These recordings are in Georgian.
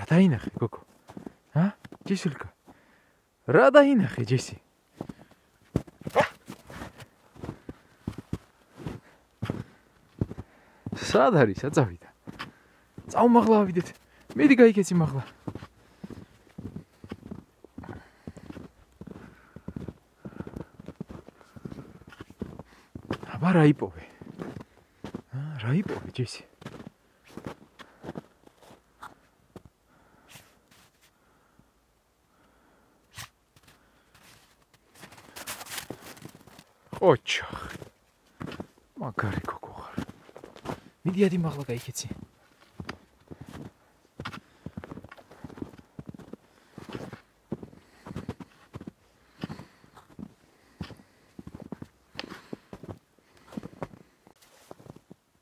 რა დაინახე გოგო? ჯესილკა. რა დაინახე ჯესი? სად არის? აწავიდა. წავმაღლა ავიდეთ. მიდი გაიქეცი მაღლა. აბა რა იპოვე? რა იპოვე ჯესი? ოჩახ. მაგარი გოგო ხარ. მიდი ადი მაღლა გაიქეცი.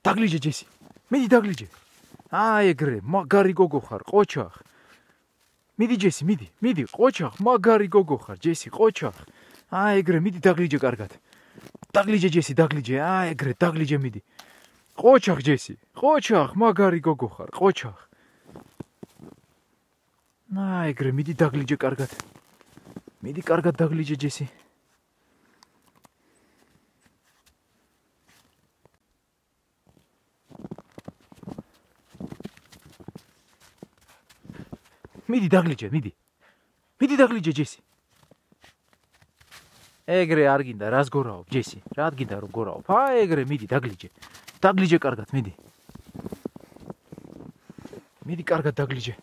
დაგლიჯე ჯესი. მიდი დაგლიჯე. ეგრე, მაგარი გოგო ხარ, ყოჩახ. მიდი ჯესი, მიდი, ყოჩახ, მაგარი გოგო ხარ, ჯესი, ყოჩახ. ეგრე, მიდი დაგლიჯე კარგად. დაგლიჯე ჯესი, დაგლიჯე. ეგრე, დაგლიჯე მიდი. ყოჩახ ჯესი, ყოჩახ, მაგარი გოგო ხარ, ყოჩახ. ეგრე, მიდი დაგლიჯე კარგად. მიდი კარგად დაგლიჯე ჯესი. მიდი დაგლიჯე, მიდი დაგლიჯე ჯესი. ეგრე არ გინდა რას გორაობ ჯესი? რა გინდა რომ გორაობ? ეგრე მიდი დაგლიჯე. დაგლიჯე კარგად, მიდი. მიდი კარგად დაგლიჯე.